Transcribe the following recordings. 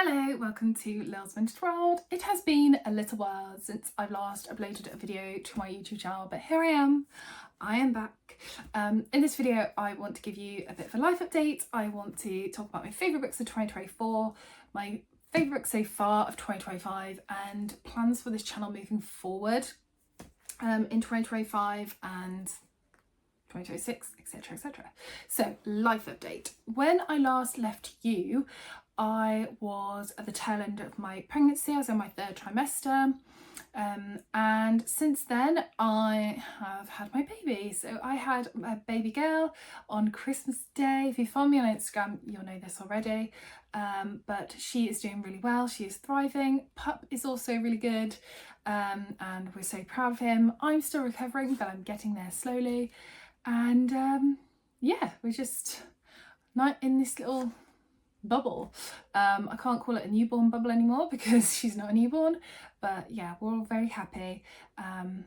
Hello, welcome to Lil's Vintage World. It has been a little while since I've last uploaded a video to my YouTube channel, but here I am back. In this video I want to give you a bit of a life update. I want to talk about my favourite books of 2024, my favourite books so far of 2025 and plans for this channel moving forward in 2025 and 2026, etc, etc. So, life update. When I last left you, I was at the tail end of my pregnancy. I was in my third trimester, and since then I have had my baby. So I had a baby girl on Christmas Day. If you follow me on Instagram, you'll know this already, but she is doing really well. She is thriving. Pup is also really good, and we're so proud of him. I'm still recovering, but I'm getting there slowly, and yeah, we're just not in this little bubble. I can't call it a newborn bubble anymore because she's not a newborn, but yeah, we're all very happy, and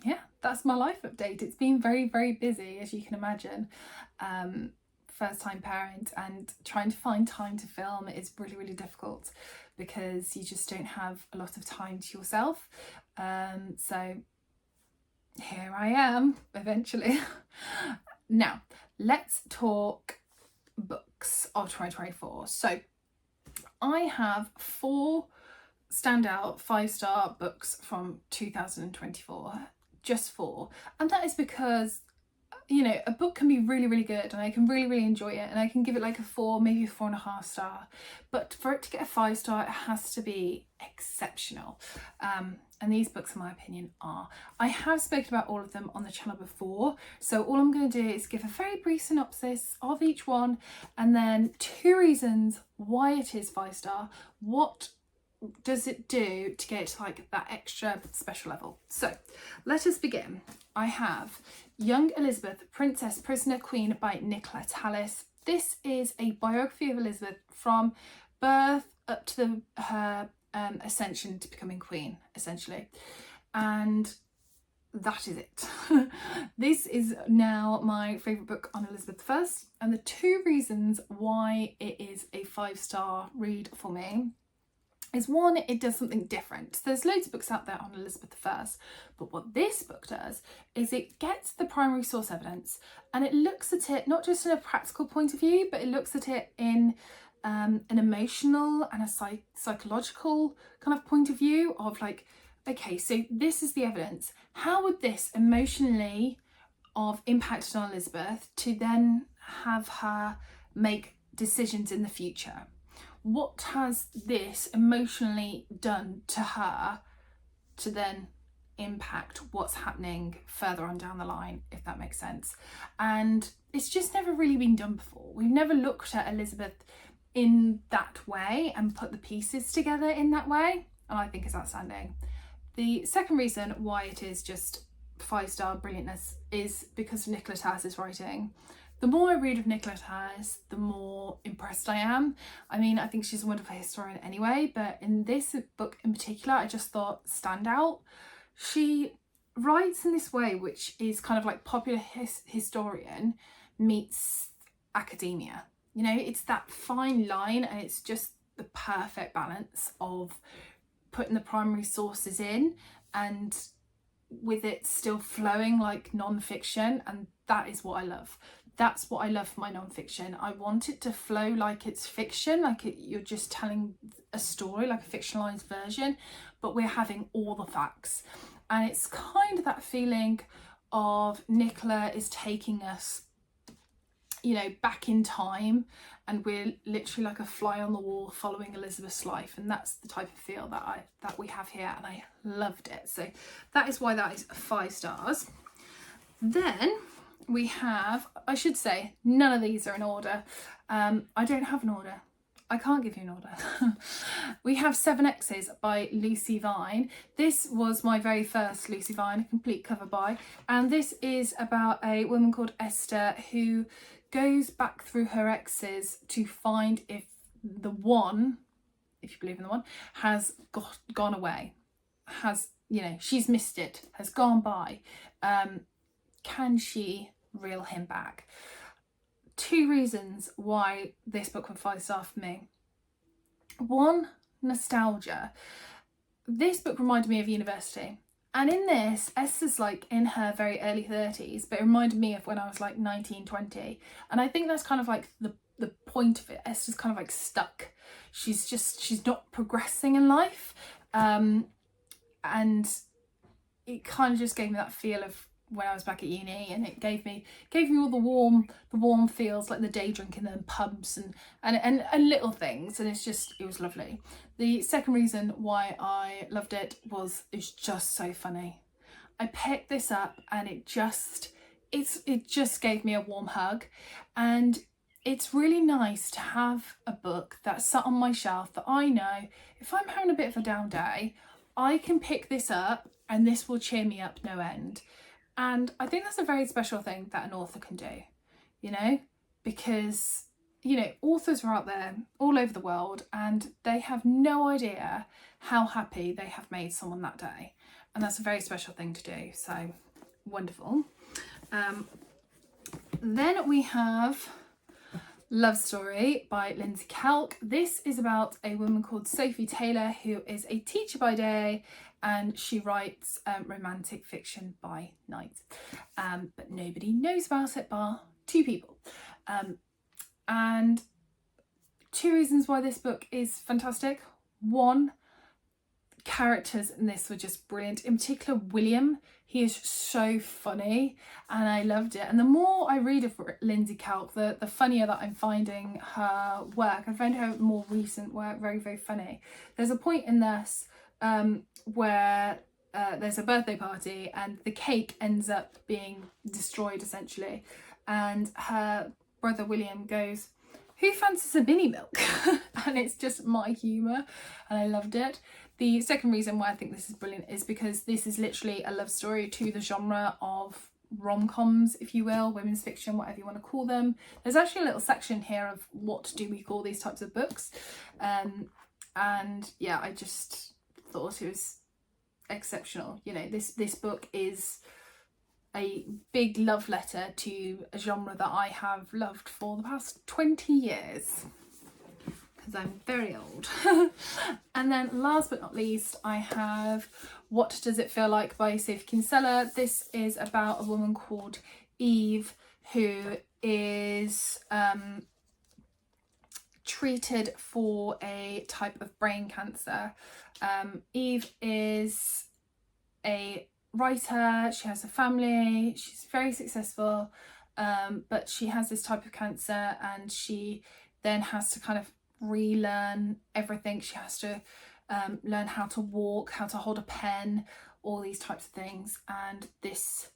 yeah, that's my life update. It's been very, very busy, as you can imagine. First time parent, and trying to find time to film is really, really difficult because you just don't have a lot of time to yourself. So here I am eventually. Now let's talk books of 2024. So I have 4 standout 5-star books from 2024, just 4, and that is because, you know, a book can be really, really good and I can really, really enjoy it and I can give it like a 4, maybe a 4.5 star, but for it to get a 5-star, it has to be exceptional. And these books, in my opinion, are. I have spoken about all of them on the channel before, so all I'm going to do is give a very brief synopsis of each one and then 2 reasons why it is 5-star. What does it do to get to like that extra special level? So let us begin. I have Young Elizabeth, Princess, Prisoner, Queen by Nicola Tallis. This is a biography of Elizabeth from birth up to her ascension to becoming queen, essentially, and that is it. This is now my favourite book on Elizabeth I, and the 2 reasons why it is a 5-star read for me is, 1, it does something different. There's loads of books out there on Elizabeth I, but what this book does is it gets the primary source evidence and it looks at it not just in a practical point of view, but it looks at it in an emotional and a psychological kind of point of view of like, okay, so this is the evidence. How would this emotionally have impacted on Elizabeth to then have her make decisions in the future? What has this emotionally done to her to then impact what's happening further on down the line, if that makes sense? And it's just never really been done before. We've never looked at Elizabeth in that way and put the pieces together in that way, and I think it's outstanding. The second reason why it is just 5-star brilliantness is because of Nicola Tallis' writing. The more I read of Nicola Tallis, the more impressed I am. I mean, I think she's a wonderful historian anyway, but in this book in particular, I just thought stand out. She writes in this way which is kind of like popular historian meets academia. You know, it's that fine line, and it's just the perfect balance of putting the primary sources in and with it still flowing like non-fiction, and that is what I love. That's what I love for my non-fiction. I want it to flow like it's fiction, like you're just telling a story, like a fictionalized version, but we're having all the facts. And it's kind of that feeling of Nicola is taking us, you know, back in time, and we're literally like a fly on the wall following Elizabeth's life, and that's the type of feel that we have here, and I loved it. So that is why that is 5 stars. Then we have, I should say, none of these are in order. I don't have an order. I can't give you an order. We have 7 X's by Lucy Vine. This was my very first Lucy Vine, a complete cover buy, and this is about a woman called Esther who goes back through her exes to find if the one, if you believe in the one, has gone away, has, you know, she's missed it, has gone by. Can she reel him back? two reasons why this book would 5-star for me. One, nostalgia. This book reminded me of university. And in this, Esther's like in her very early 30s, but it reminded me of when I was like 19, 20. And I think that's kind of like the point of it. Esther's kind of like stuck. She's not progressing in life. And it kind of just gave me that feel of when I was back at uni, and it gave me all the warm feels, like the day drinking in pubs and little things, and it was lovely. The second reason why I loved it was it's just so funny. I picked this up and it just gave me a warm hug, and it's really nice to have a book that's sat on my shelf that I know if I'm having a bit of a down day, I can pick this up and this will cheer me up no end. And I think that's a very special thing that an author can do, you know, because, you know, authors are out there all over the world and they have no idea how happy they have made someone that day. And that's a very special thing to do. So wonderful. Then we have Love Story by Lindsay Kelk. This is about a woman called Sophie Taylor, who is a teacher by day, and she writes romantic fiction by night. But nobody knows about it bar two people. And two reasons why this book is fantastic. One, characters in this were just brilliant. In particular, William. He is so funny and I loved it. And the more I read of Lindsay Kelk, the funnier that I'm finding her work. I find her more recent work very, very funny. There's a point in this where there's a birthday party and the cake ends up being destroyed essentially. And her brother William goes, "Who fancies a Binny Milk?" And it's just my humour and I loved it. The second reason why I think this is brilliant is because this is literally a love story to the genre of rom-coms, if you will, women's fiction, whatever you want to call them. There's actually a little section here of what do we call these types of books. And yeah, I just thought it was exceptional. You know, this book is a big love letter to a genre that I have loved for the past 20 years. Because I'm very old. And then last but not least, I have What Does It Feel Like by Sophie Kinsella. This is about a woman called Eve who is treated for a type of brain cancer. Eve is a writer, she has a family, she's very successful, but she has this type of cancer and she then has to kind of relearn everything. She has to learn how to walk, how to hold a pen, all these types of things. And this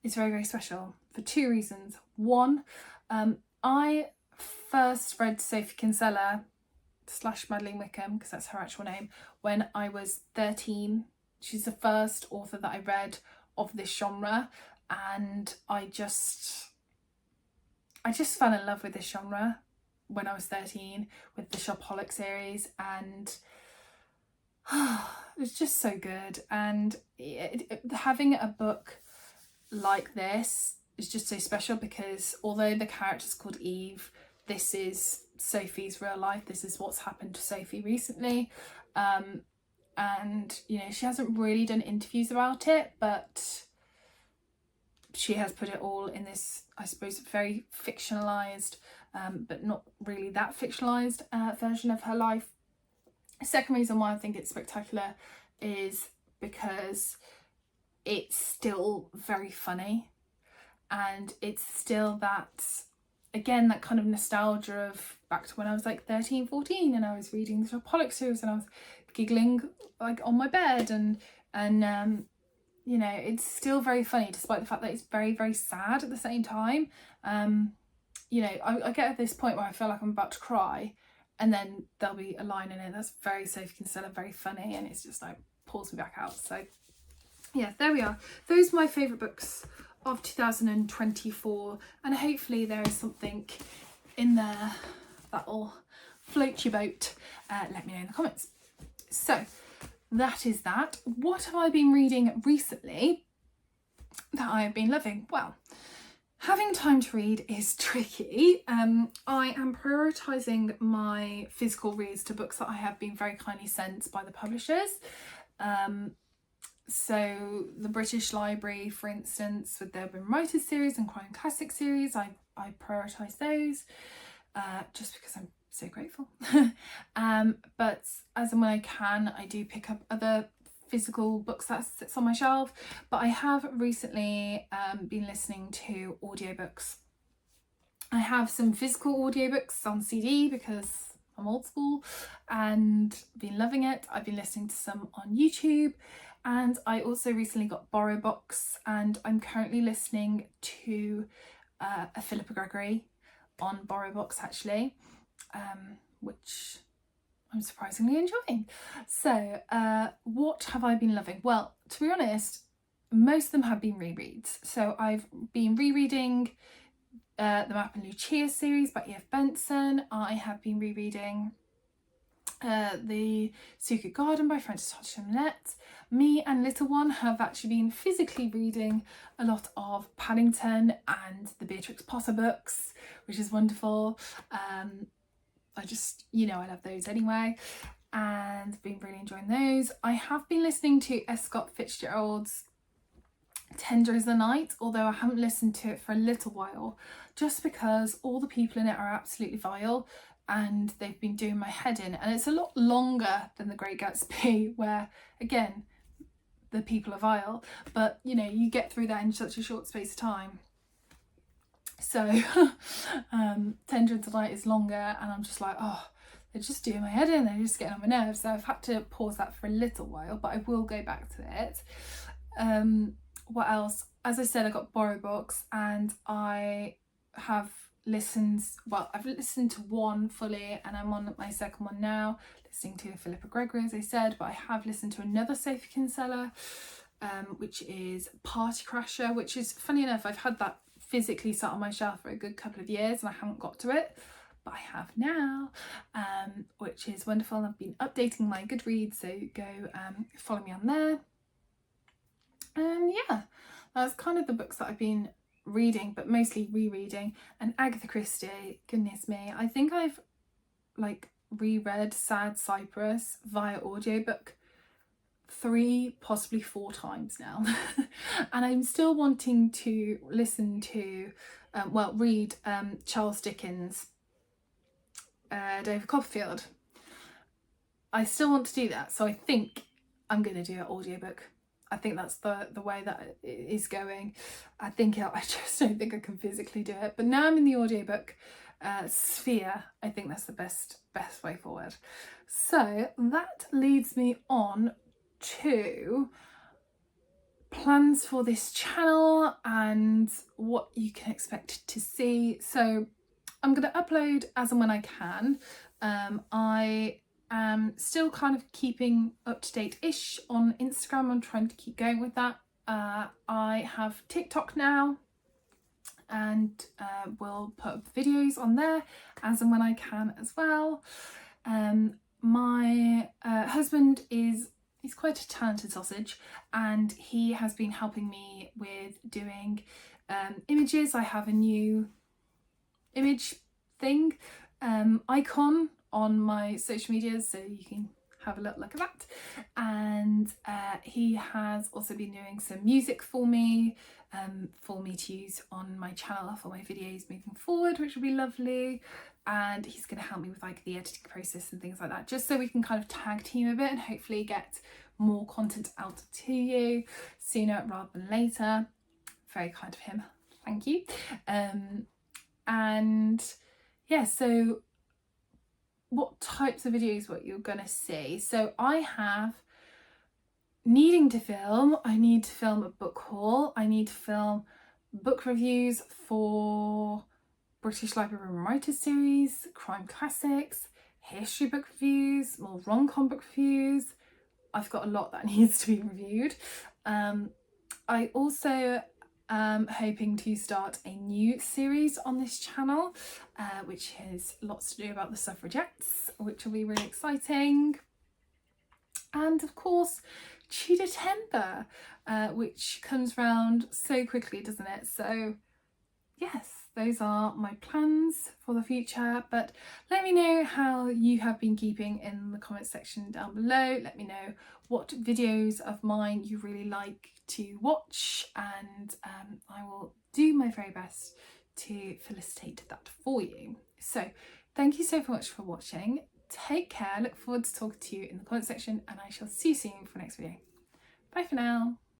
is very, very special for two reasons. One, I first read Sophie Kinsella / Madeleine Wickham, because that's her actual name, when I was 13. She's the first author that I read of this genre, and I just fell in love with this genre when I was 13 with the Shopaholic series, and it's just so good. And having a book like this is just so special because although the character's called Eve, this is Sophie's real life. This is what's happened to Sophie recently. And you know, she hasn't really done interviews about it, but she has put it all in this, I suppose, very fictionalized, but not really that fictionalized version of her life. The second reason why I think it's spectacular is because it's still very funny, and it's still that, again, that kind of nostalgia of back to when I was like 13, 14 and I was reading the Shopaholic series and I was giggling like on my bed, and you know, it's still very funny despite the fact that it's very, very sad at the same time. You know, I get at this point where I feel like I'm about to cry, and then there'll be a line in it that's very Sophie Kinsella, very funny, and it's just like pulls me back out. So yeah, there we are. Those are my favourite books of 2024, and hopefully there is something in there that'll float your boat. Let me know in the comments. So that is that. What have I been reading recently that I have been loving? Well, Having time to read is tricky. I am prioritising my physical reads to books that I have been very kindly sent by the publishers. So the British Library, for instance, with their Urban Writers series and Crime Classic series, I prioritise those just because I'm so grateful. But as and when I can, I do pick up other physical books that sits on my shelf. But I have recently been listening to audiobooks. I have some physical audiobooks on CD because I'm old school and been loving it. I've been listening to some on YouTube, and I also recently got BorrowBox, and I'm currently listening to a Philippa Gregory on BorrowBox actually, which I'm surprisingly enjoying. So what have I been loving? Well, to be honest, most of them have been rereads. So I've been rereading the Map and Lucia series by E.F. Benson. I have been rereading The Secret Garden by Frances Hodgson-Millett. Me and little one have actually been physically reading a lot of Paddington and the Beatrix Potter books, which is wonderful. I just, I love those anyway, and been really enjoying those. I have been listening to S. Scott Fitzgerald's Tender as the Night, although I haven't listened to it for a little while, just because all the people in it are absolutely vile and they've been doing my head in, and it's a lot longer than The Great Gatsby, where again the people are vile, but you get through that in such a short space of time. So Tender as the Night is longer, and I'm just like, oh, they're just doing my head in, they're just getting on my nerves. So I've had to pause that for a little while, but I will go back to it. What else? As I said, I got BorrowBox, and I have listened, well, I've listened to one fully, and I'm on my second one now, listening to Philippa Gregory, as I said, but I have listened to another Sophie Kinsella, which is Party Crasher, which is, funny enough, I've had that physically sat on my shelf for a good couple of years and I haven't got to it, but I have now, which is wonderful. I've been updating my Goodreads, so go follow me on there. And yeah, that's kind of the books that I've been reading, but mostly rereading. And Agatha Christie, goodness me, I think I've reread Sad Cypress via audiobook 3, possibly 4 times now. And I'm still wanting to listen to read Charles Dickens' David Copperfield. I still want to do that, so I think I'm going to do an audiobook. I think that's the way that it is going. I just don't think I can physically do it. But now I'm in the audiobook sphere, I think that's the best way forward. So that leads me on to plans for this channel and what you can expect to see. So I'm going to upload as and when I can. I am still kind of keeping up to date-ish on Instagram. I'm trying to keep going with that. I have TikTok now, and will put up videos on there as and when I can as well. My husband he's quite a talented sausage, and he has been helping me with doing images. I have a new image thing icon on my social media, so you can have a little look at that. And he has also been doing some music for me to use on my channel for my videos moving forward, which will be lovely. And he's going to help me with the editing process and things like that, just so we can kind of tag team a bit and hopefully get more content out to you sooner rather than later. Very kind of him, thank you. And yeah, so what types of videos what you're gonna see? So I have I need to film a book haul, I need to film book reviews for British Library Writers series, crime classics, history book reviews, more rom-com book reviews. I've got a lot that needs to be reviewed. I also am hoping to start a new series on this channel, which has lots to do about the suffragettes, which will be really exciting. And of course, Tudortember, which comes round so quickly, doesn't it? So yes, those are my plans for the future, but let me know how you have been keeping in the comment section down below. Let me know what videos of mine you really like to watch, and I will do my very best to felicitate that for you. So thank you so much for watching. Take care, look forward to talking to you in the comment section, and I shall see you soon for the next video. Bye for now.